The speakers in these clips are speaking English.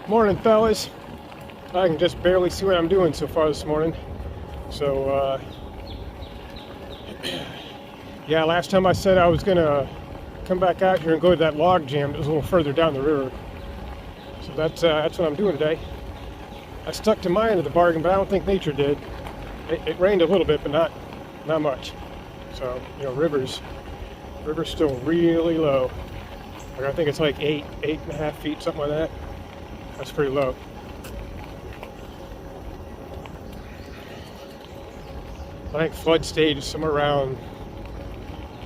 Morning, fellas. I can just barely see what I'm doing so far this morning. So, yeah, last time I said I was gonna come back out here and go to that log jam that was a little further down the river. So that's what I'm doing today. I stuck to my end of the bargain, but I don't think nature did. It rained a little bit, but not much. So, river's still really low. Like I think it's like 8.5 feet, something like that. That's pretty low. I think flood stage is somewhere around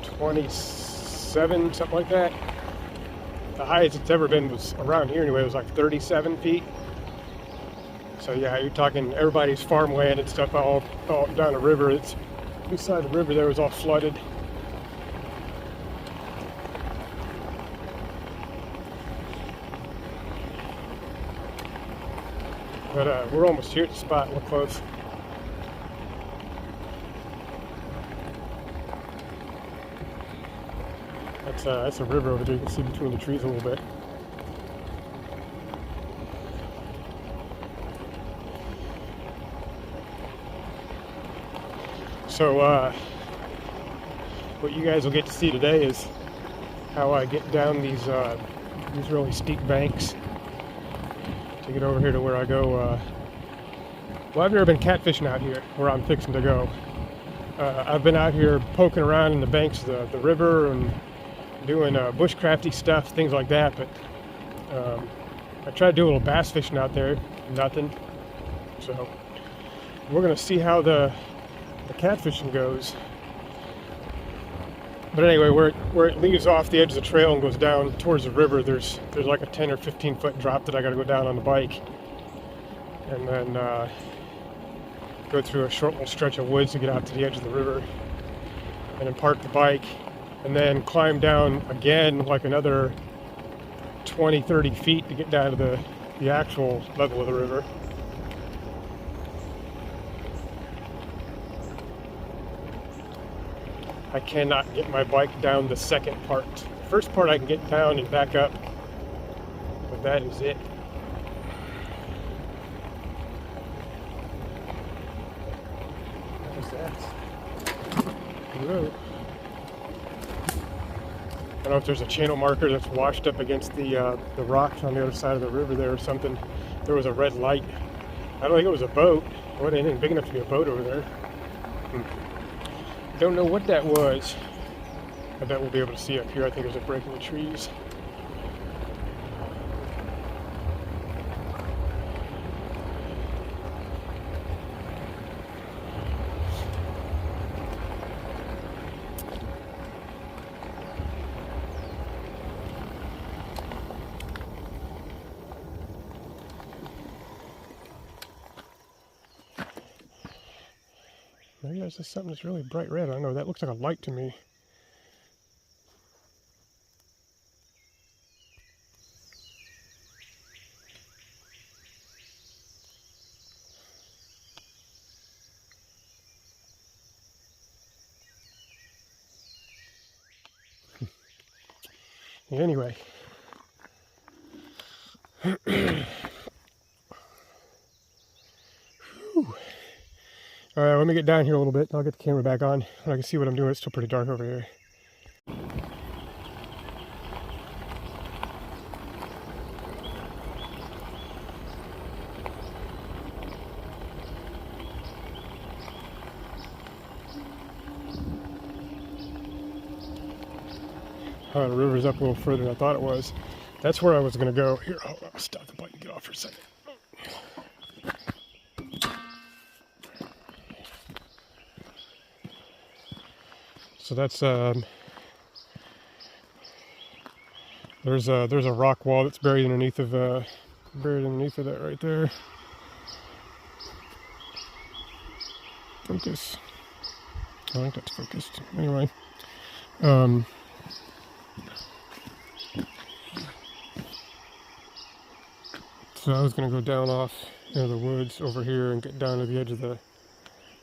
27, something like that. The highest it's ever been was around here anyway, it was like 37 feet. So yeah, you're talking everybody's farmland and stuff all down the river. It's beside the river there was all flooded. But we're almost here at the spot, we're close. That's a river over there. You can see between the trees a little bit. So what you guys will get to see today is how I get down these really steep banks to get over here to where I go. Well, I've never been catfishing out here where I'm fixing to go. I've been out here poking around in the banks of the river and doing bushcrafty stuff, things like that, but I tried to do a little bass fishing out there, nothing. So we're gonna see how the catfishing goes. But anyway, where it leaves off the edge of the trail and goes down towards the river, there's like a 10 or 15 foot drop that I got to go down on the bike, and then go through a short little stretch of woods to get out to the edge of the river, and then park the bike, and then climb down again like another 20-30 feet to get down to the actual level of the river. I cannot get my bike down the second part. The first part I can get down and back up, but that is it. What is that? Whoa. I don't know if there's a channel marker that's washed up against the rocks on the other side of the river there or something. There was a red light. I don't think it was a boat. It wasn't anything big enough to be a boat over there. Don't know what that was. I bet we'll be able to see up here. I think there's a break in the trees. Maybe there's just something that's really bright red. I don't know. That looks like a light to me. Anyway. All right, let me get down here a little bit. I'll get the camera back on and I can see what I'm doing. It's still pretty dark over here. The river's up a little further than I thought it was. That's where I was going to go. Here, hold on. I'll stop the bike and get off for a second. So that's there's a rock wall that's buried underneath of that right there. Focus. I think that's focused. Anyway, so I was gonna go down off into the woods over here and get down to the edge of the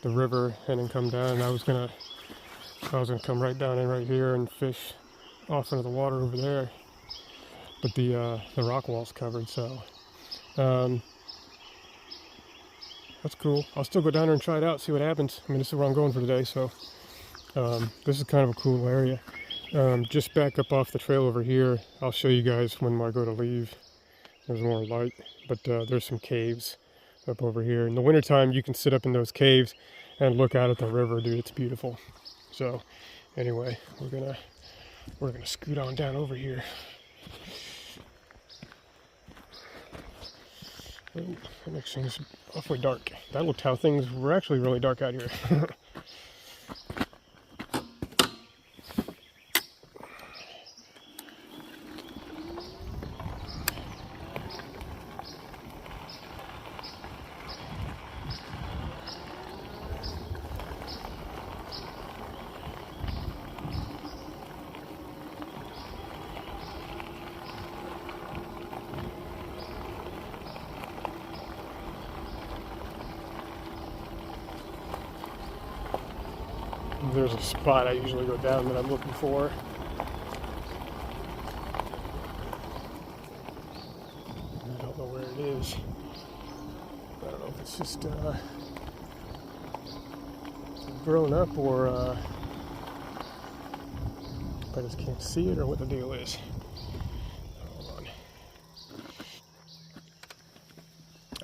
river and then come down. And I was gonna come right down in right here and fish off into the water over there. But the rock wall's covered, so Um, that's cool. I'll still go down there and try it out, see what happens. I mean, this is where I'm going for today, so this is kind of a cool area. Just back up off the trail over here. I'll show you guys when I go to leave. There's more light, but there's some caves up over here. In the wintertime, you can sit up in those caves and look out at the river, dude. It's beautiful. So, anyway, we're gonna scoot on down over here. Oh, that makes things awfully dark. That looked how things were actually really dark out here. There's a spot I usually go down that I'm looking for. I don't know where it is. I don't know if it's just grown up or I just can't see it or what the deal is. Hold on.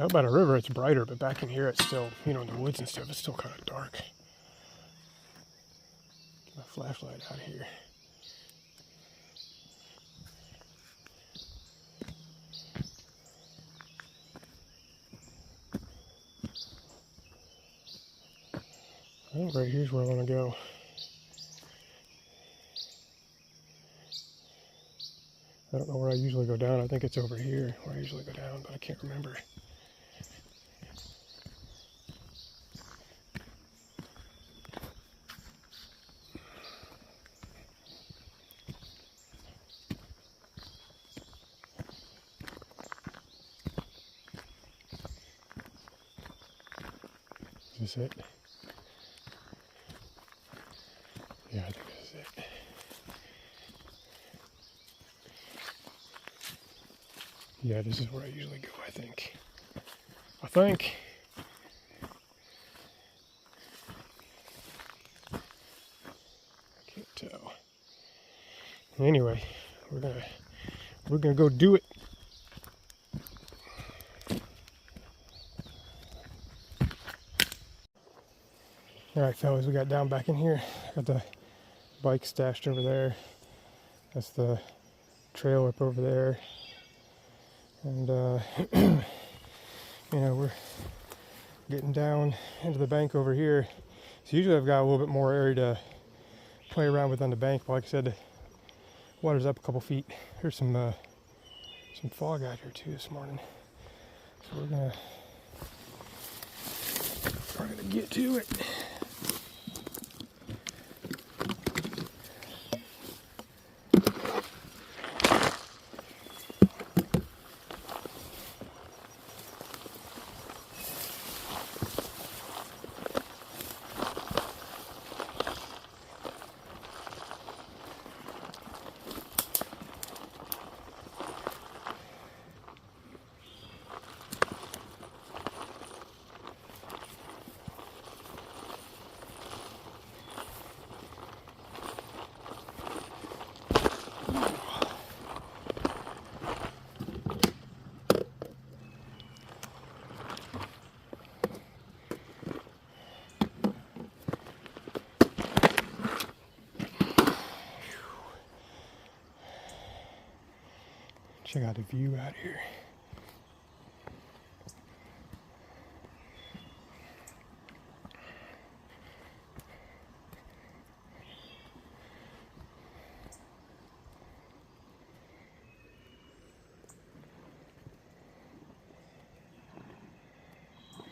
Out by the river it's brighter, but back in here it's still, you know, in the woods and stuff, it's still kind of dark. Get my flashlight out here. I think right here's where I want to go. I don't know where I usually go down. I think it's over here where I usually go down, but I can't remember. Is this it? Yeah, I think this is it. Yeah, this is where I usually go, I think. I can't tell. Anyway, we're gonna go do it. All right, fellas, we got down back in here. Got the bike stashed over there. That's the trail up over there. And, you know, we're getting down into the bank over here. So usually I've got a little bit more area to play around with on the bank. But like I said, the water's up a couple feet. There's some fog out here too this morning. So we're gonna get to it. Check out the view out here.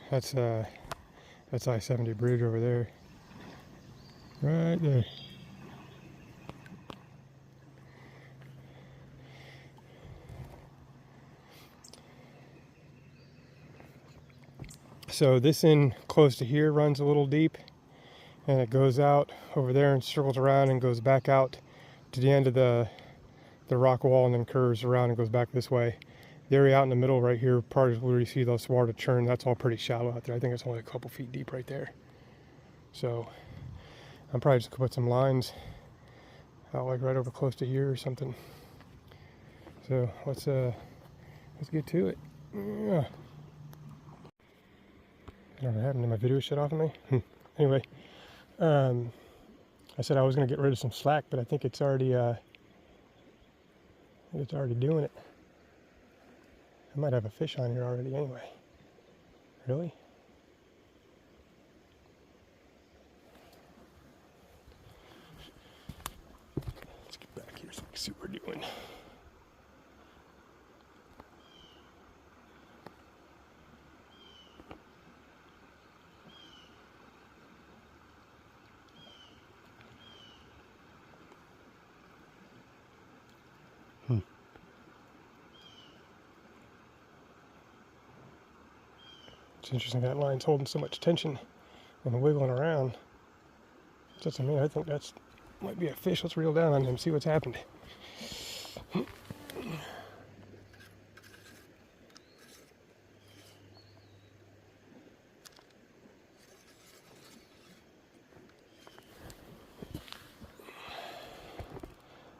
That's I-70 bridge over there. Right there. So this end close to here runs a little deep, and it goes out over there and circles around and goes back out to the end of the rock wall and then curves around and goes back this way. The area out in the middle right here, part of where you see those water churn, that's all pretty shallow out there. I think it's only a couple feet deep right there. So I'm probably just gonna put some lines out like right over close to here or something. So let's get to it. Yeah. I don't know what happened. Did my video shut off on me? Anyway, I said I was gonna get rid of some slack, but I think it's already doing it. I might have a fish on here already anyway. Really? Let's get back here so we can see what we're doing. It's interesting that line's holding so much tension and wiggling around. Just a minute, I think that's might be a fish. Let's reel down on him, see what's happened.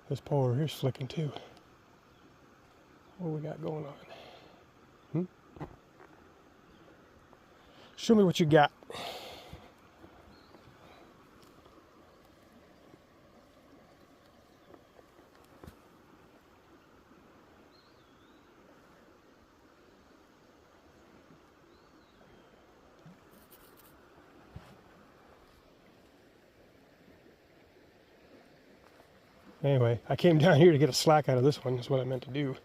This pole over here's flicking too. What we got going on? Show me what you got. Anyway, I came down here to get a slack out of this one, is what I meant to do.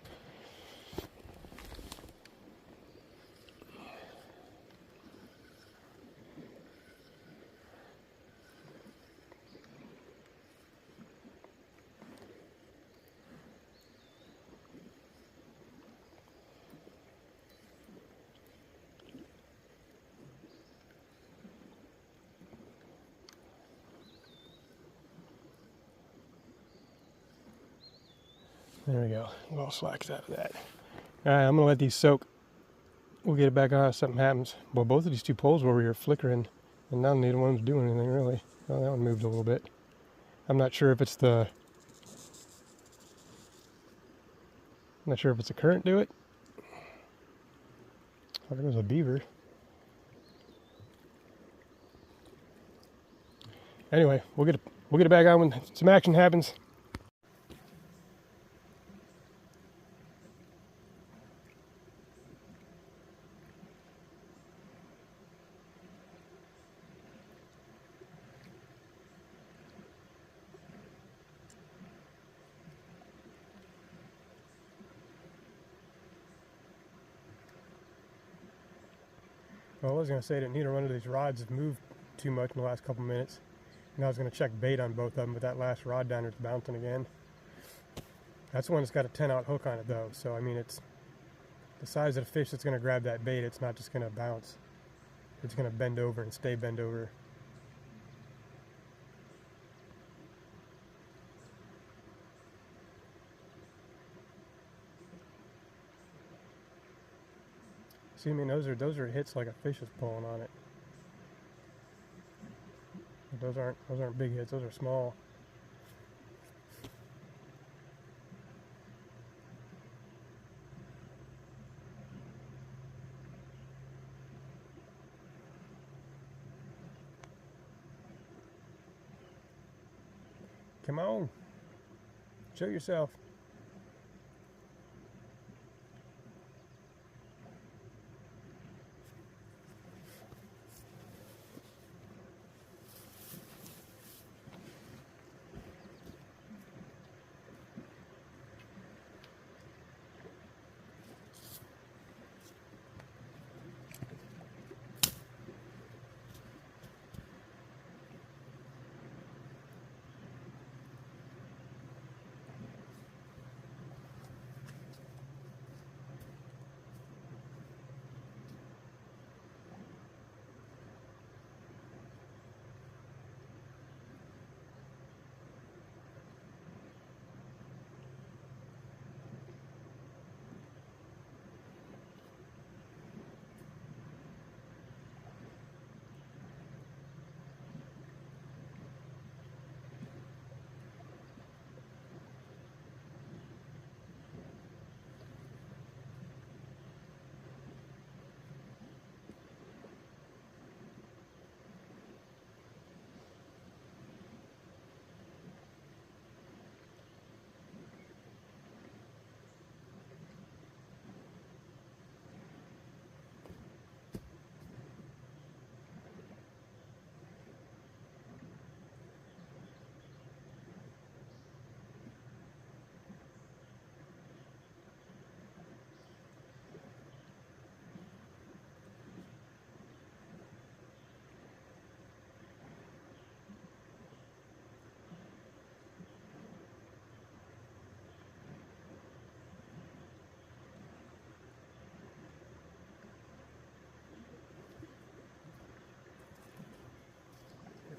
There we go. Well, slacks out of that. All right, I'm gonna let these soak. We'll get it back on if something happens. Well, both of these two poles were over here flickering, and now neither one's doing anything really. Well, that one moved a little bit. I'm not sure if it's the. I'm not sure if it's the current do it. I think it was a beaver. Anyway, we'll get it back on when some action happens. Well, I was going to say that neither one of these rods have moved too much in the last couple minutes. And I was going to check bait on both of them, but that last rod down there's bouncing again. That's the one that's got a 10-aught hook on it though, so I mean it's the size of the fish that's going to grab that bait. It's not just going to bounce. It's going to bend over and stay bent over. See, I mean, those are hits like a fish is pulling on it. Those aren't big hits. Those are small. Come on, show yourself.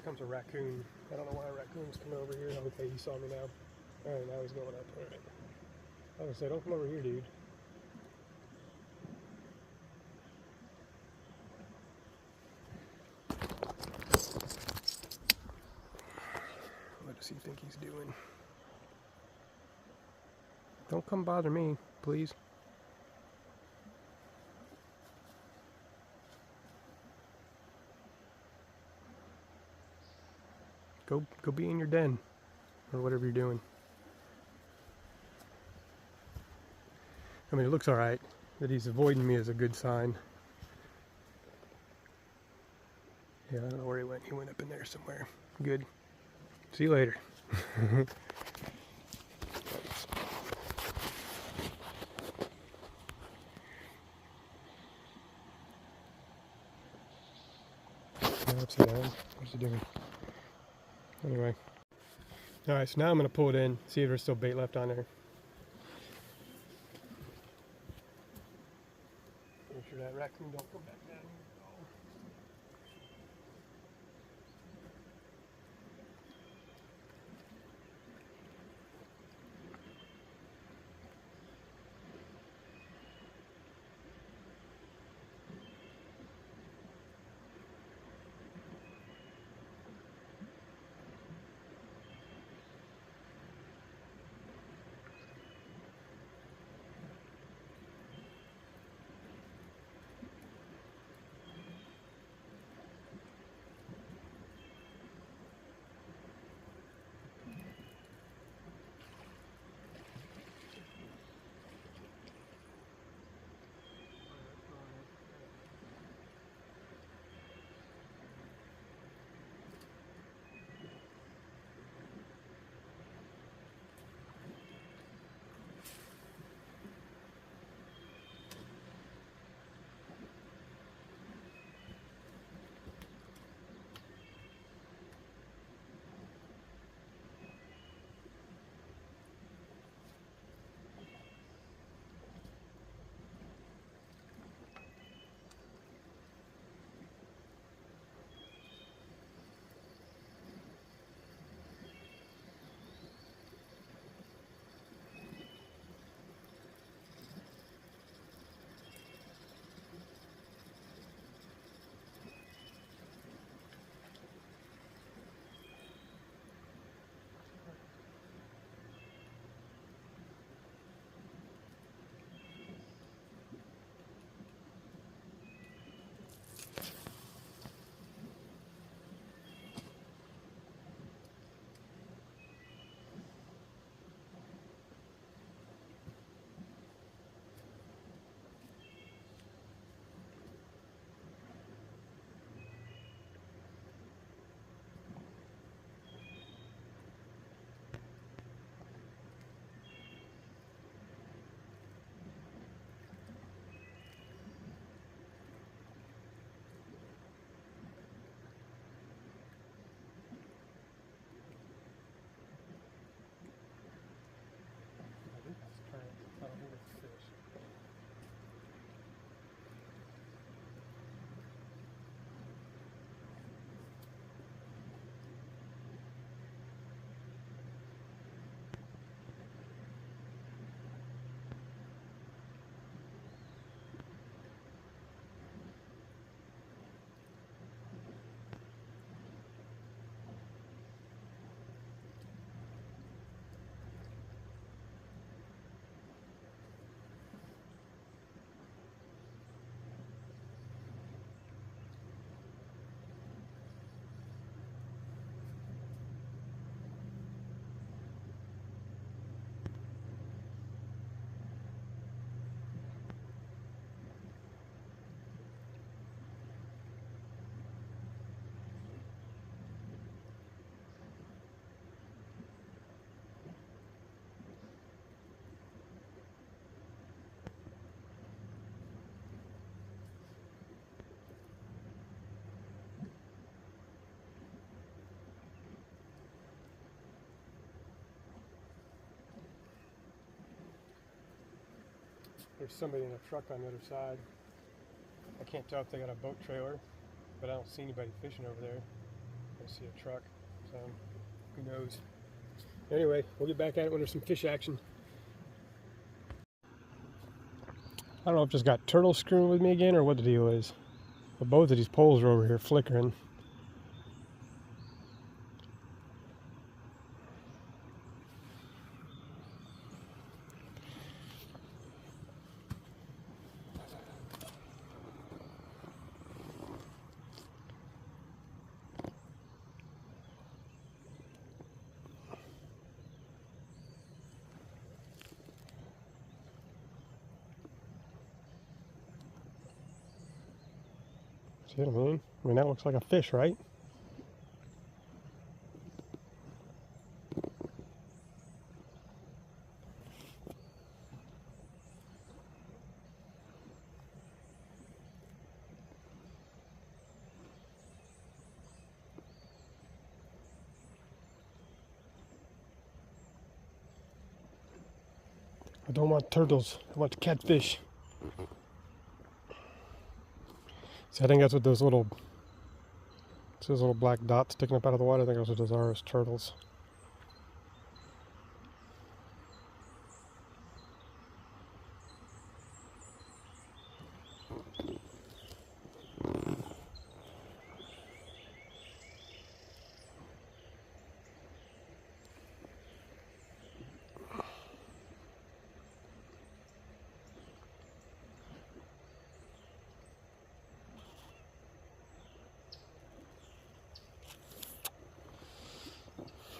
comes a raccoon. I don't know why a raccoon's coming over here. Okay, he saw me now. Alright, now he's going up. Alright. I was gonna say, don't come over here, dude. What does he think he's doing? Don't come bother me, please. Go be in your den, or whatever you're doing. I mean, it looks alright. That he's avoiding me is a good sign. Yeah, I don't know where he went. He went up in there somewhere. Good. See you later. Upside down. What's he doing? Anyway. Alright, so now I'm going to pull it in, see if there's still bait left on there. Make sure that raccoon don't go back down here. I don't think it's a fish. There's somebody in a truck on the other side. I can't tell if they got a boat trailer, but I don't see anybody fishing over there. I see a truck, so who knows. Anyway, we'll get back at it when there's some fish action. I don't know if just got turtles screwing with me again or what the deal is. But both of these poles are over here flickering. See what I mean? I mean, that looks like a fish, right? I don't want turtles. I want catfish. See, I think that's what those little black dots sticking up out of the water. I think those are Dazara's turtles.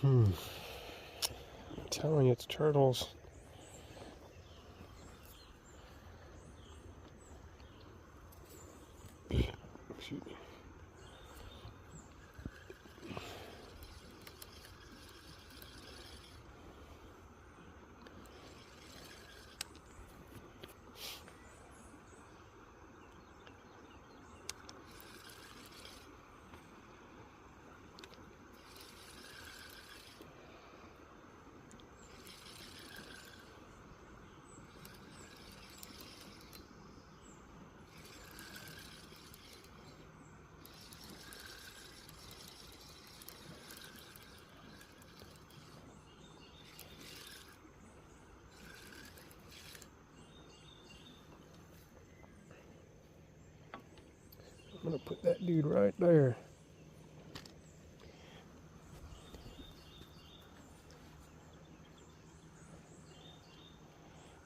I'm telling you, it's turtles. Shoot. I'm gonna put that dude right there.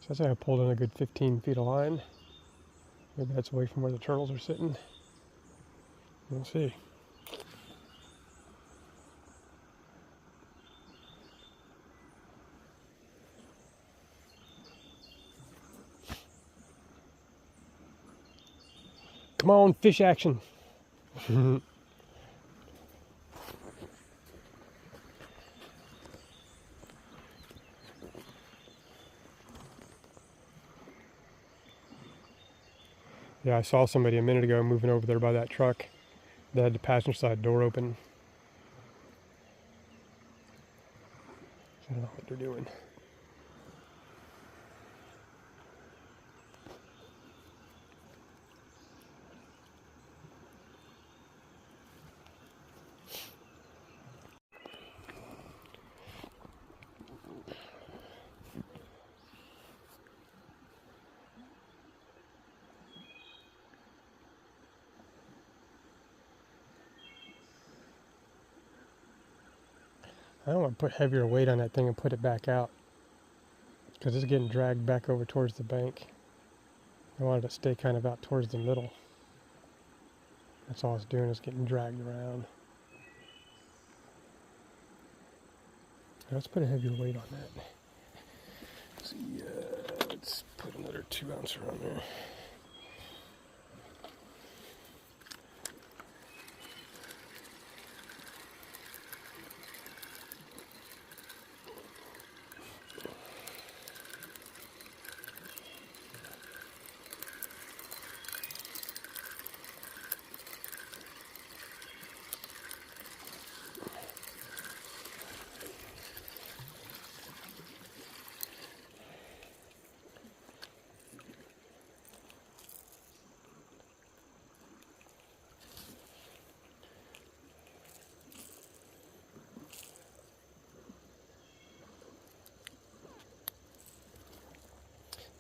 So I say I pulled in a good 15 feet of line. Maybe that's away from where the turtles are sitting. We'll see. Come on, fish action. Yeah, I saw somebody a minute ago moving over there by that truck. They had the passenger side door open. I don't know what they're doing. I don't want to put heavier weight on that thing and put it back out because it's getting dragged back over towards the bank. I wanted to stay kind of out towards the middle. That's all it's doing, is getting dragged around. Let's put a heavier weight on that. Let's see, let's put another 2 ouncer on there.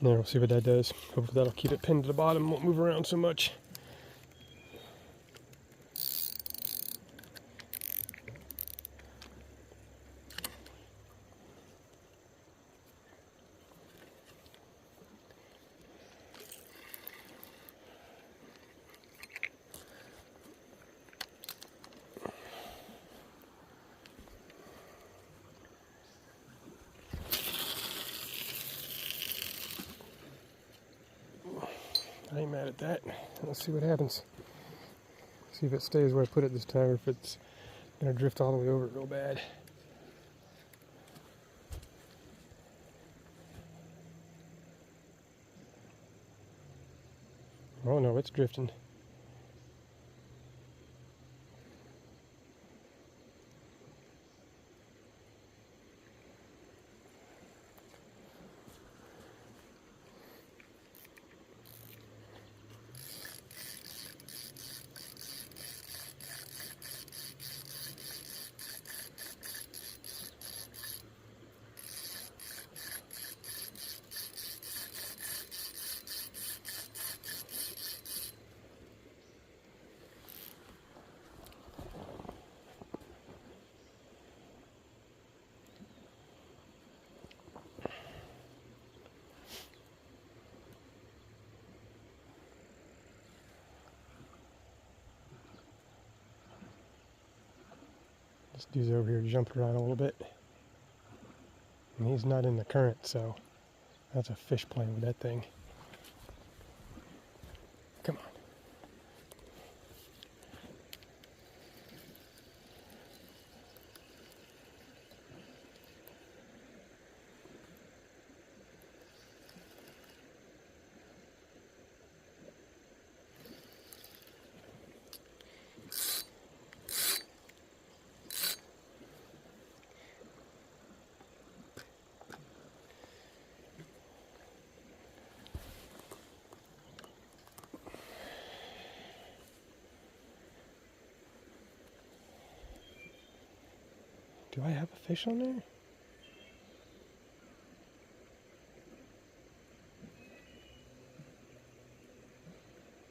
There, we'll see what that does. Hopefully that'll keep it pinned to the bottom, won't move around so much. I ain't mad at that. Let's see what happens. See if it stays where I put it this time, or if it's gonna drift all the way over real bad. Oh no, it's drifting. This dude's over here jumping around a little bit. And he's not in the current, so that's a fish playing with that thing. Come on. Do I have a fish on there?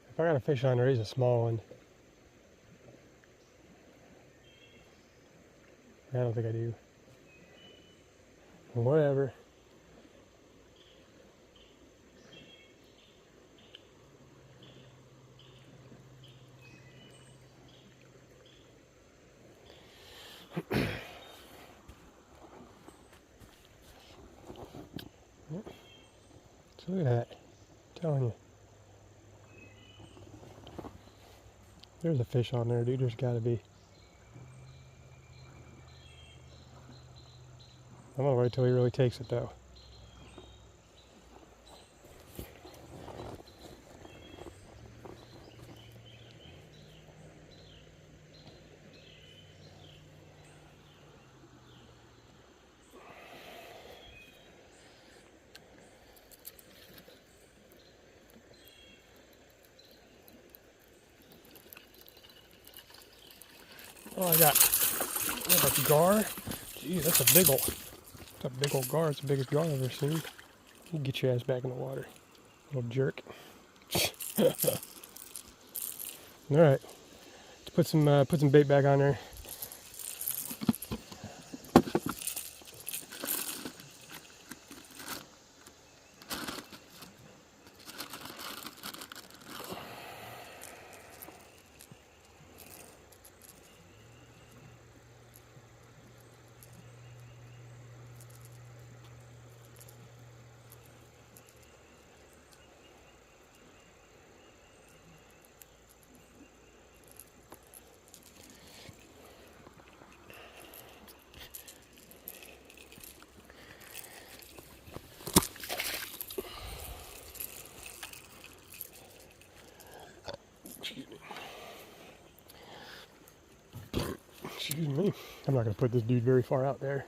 If I got a fish on there, he's a small one. I don't think I do. Whatever. So look at that. I'm telling you. There's a fish on there, dude. There's gotta be. I'm gonna wait till he really takes it though. Oh, I got a gar. Gee, that's a big old gar. It's the biggest gar I've ever seen. You get your ass back in the water, little jerk. All right, let's put some bait back on there. Excuse me. I'm not going to put this dude very far out there.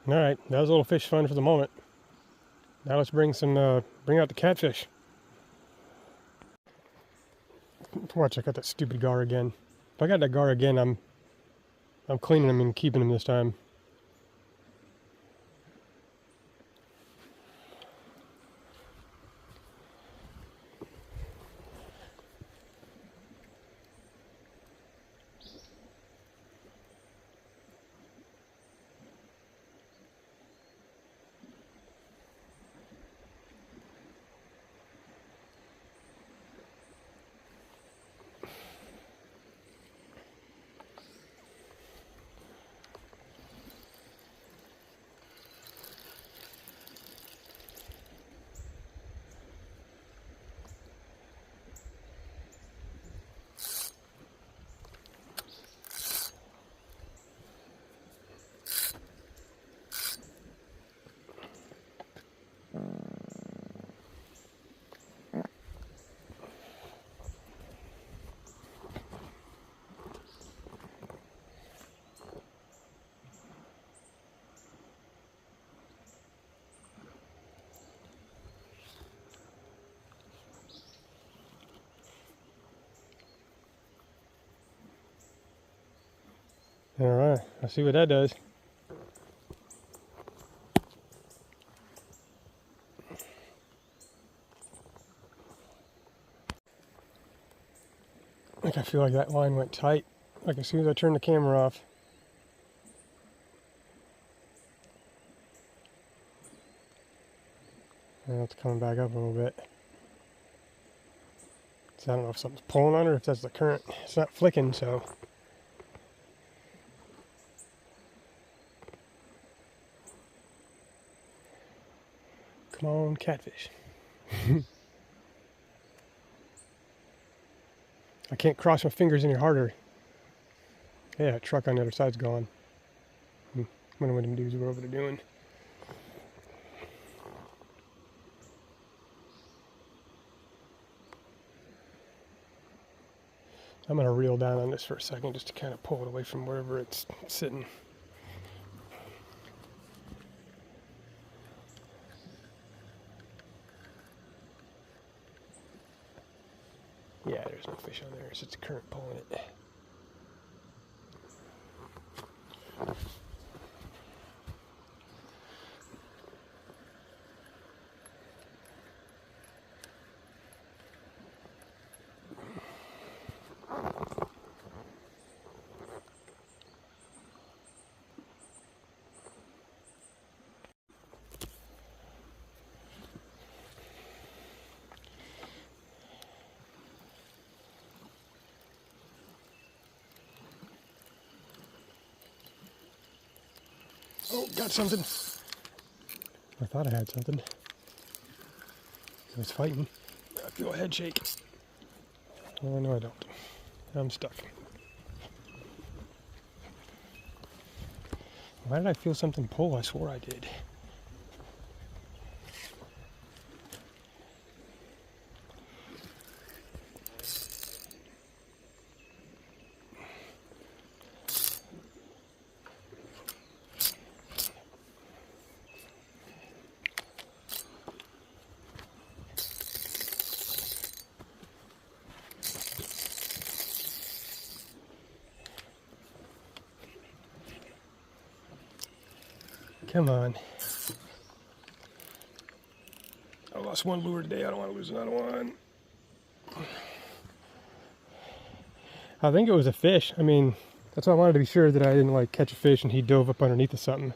All right, that was a little fish fun for the moment. Now let's bring out the catfish. Watch, I got that stupid gar again. If I got that gar again, I'm cleaning him and keeping him this time. All right, let's see what that does. I feel like that line went tight, like as soon as I turned the camera off. Now it's coming back up a little bit. So I don't know if something's pulling on it or if that's the current. It's not flicking, so. Come on, catfish. I can't cross my fingers any harder. Yeah, that truck on the other side's gone. I wonder what them dudes were over there doing. I'm going to reel down on this for a second just to kind of pull it away from wherever it's sitting. Yeah, there's no fish on there. It's just the current pulling it. Oh, got something. I thought I had something. It was fighting. I feel a head shake. Oh, no, I don't. I'm stuck. Why did I feel something pull? I swore I did. Come on. I lost one lure today. I don't want to lose another one. I think it was a fish. I mean, that's why I wanted to be sure that I didn't like catch a fish and he dove up underneath of something.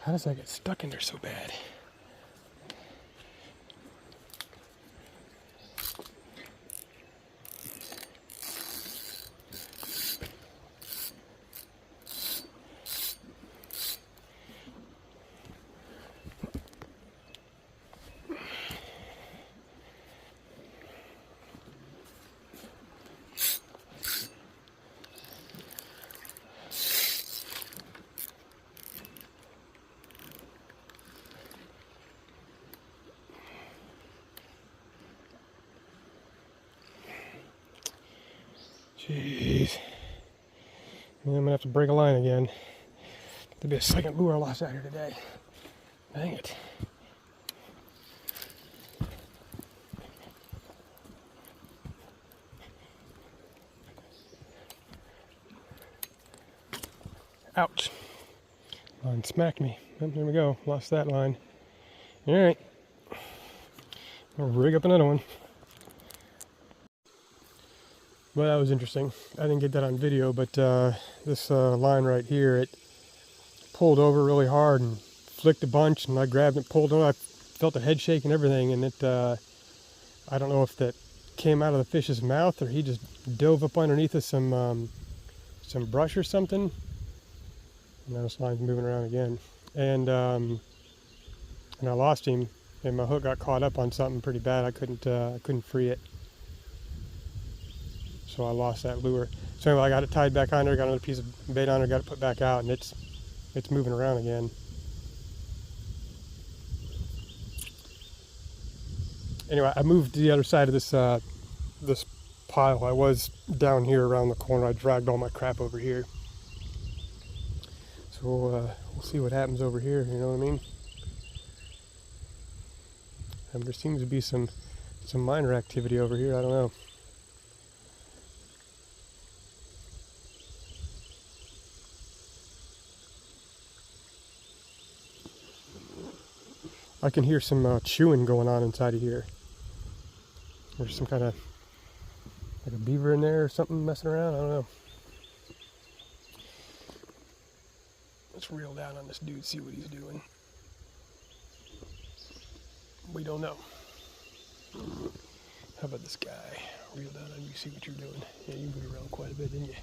How does that get stuck in there so bad? Jeez. I'm gonna have to break a line again. There'll be a second lure I lost out here today. Dang it. Ouch. Line smacked me. Oh, there we go. Lost that line. Alright. I'll rig up another one. Well, that was interesting. I didn't get that on video, but this line right here, it pulled over really hard and flicked a bunch, and I grabbed it, pulled it. I felt the head shake and everything, and it, I don't know if that came out of the fish's mouth or he just dove up underneath of some brush or something. And now this line's moving around again. And I lost him, and my hook got caught up on something pretty bad. I couldn't free it. So I lost that lure. So anyway, I got it tied back on there, got another piece of bait on there, got it put back out, and it's moving around again. Anyway, I moved to the other side of this pile. I was down here around the corner. I dragged all my crap over here. So we'll see what happens over here, you know what I mean? And there seems to be some minor activity over here, I don't know. I can hear some chewing going on inside of here. There's some kind of, like a beaver in there or something messing around, I don't know. Let's reel down on this dude, see what he's doing. We don't know. How about this guy? Reel down on you, see what you're doing. Yeah, you moved around quite a bit, didn't you?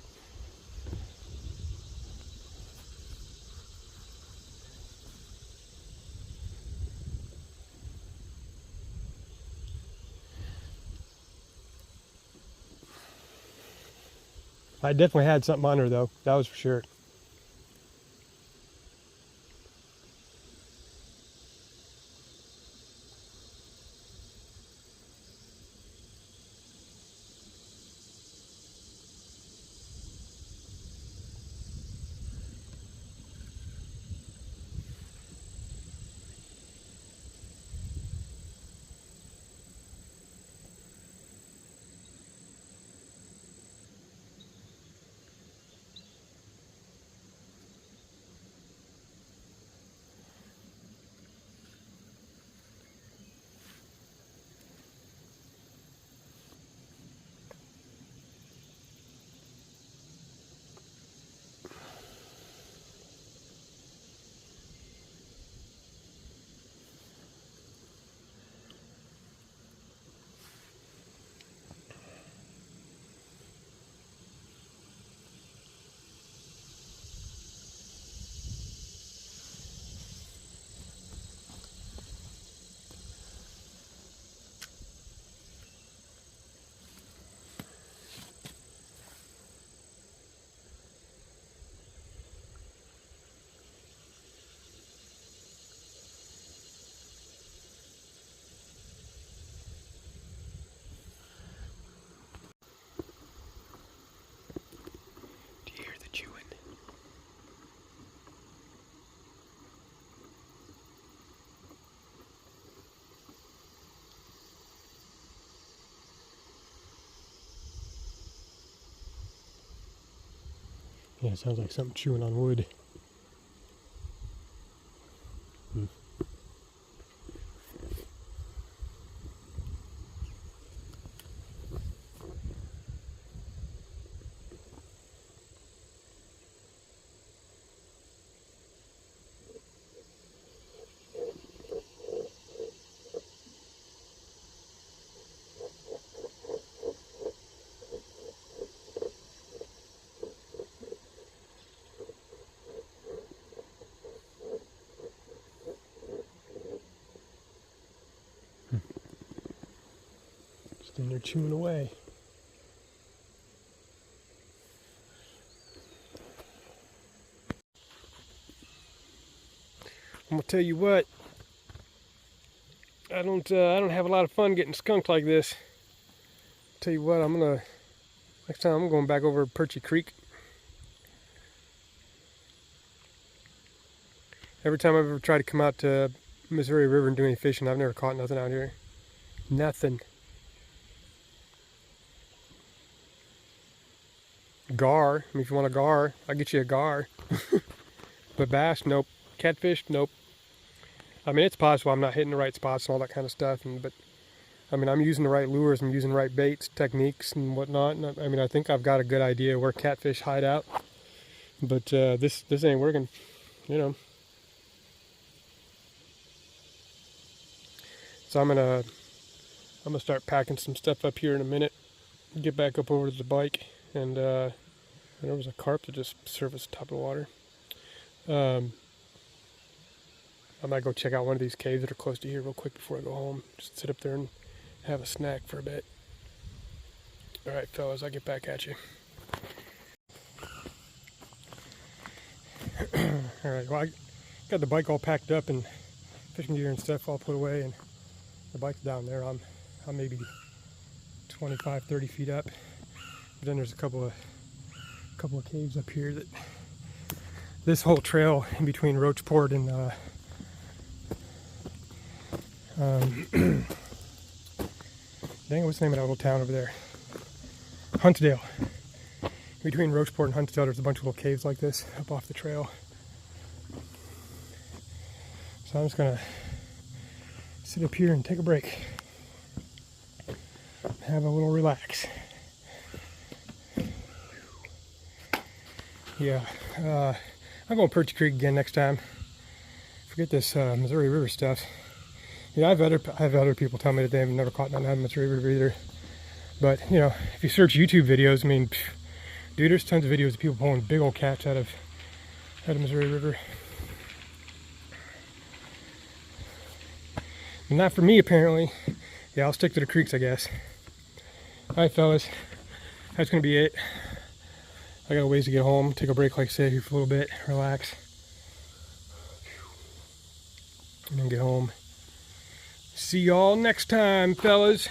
I definitely had something on her though, that was for sure. Yeah, it sounds like something chewing on wood. Just in there chewing away. I'm gonna tell you what, I don't have a lot of fun getting skunked like this. Tell you what, I'm gonna Next time I'm going back over Perchy Creek. Every time I've ever tried to come out to Missouri River and do any fishing, I've never caught nothing out here. Nothing. Gar. I mean, if you want a gar, I'll get you a gar. But bass, nope. Catfish, nope. I mean, it's possible I'm not hitting the right spots and all that kind of stuff, but I mean, I'm using the right lures, I'm using the right baits, techniques, and whatnot. And I mean, I think I've got a good idea where catfish hide out, but this ain't working, you know. So I'm gonna start packing some stuff up here in a minute. Get back up over to the bike, and there was a carp that just surfaced top of the water. I might go check out one of these caves that are close to here real quick before I go home. Just sit up there and have a snack for a bit. All right, fellas, I'll get back at you. All right, well, I got the bike all packed up and fishing gear and stuff all put away, and the bike's down there. I'm maybe 25, 30 feet up. But then there's a couple of caves up here that this whole trail in between Roachport and dang, what's the name of that little town over there? Huntsdale. Between Roachport and Huntsdale, there's a bunch of little caves like this up off the trail. So I'm just gonna sit up here and take a break. Have a little relax. Yeah, I'm going Perchy Creek again next time. Forget this Missouri River stuff. Yeah, I've had other people tell me that they've never caught nothing out of Missouri River either. But, you know, if you search YouTube videos, I mean, dude, there's tons of videos of people pulling big old cats out of Missouri River. And not for me, apparently. Yeah, I'll stick to the creeks, I guess. Alright, fellas, that's gonna be it. I got a ways to get home, take a break, like I said, here for a little bit, relax, and then get home. See y'all next time, fellas.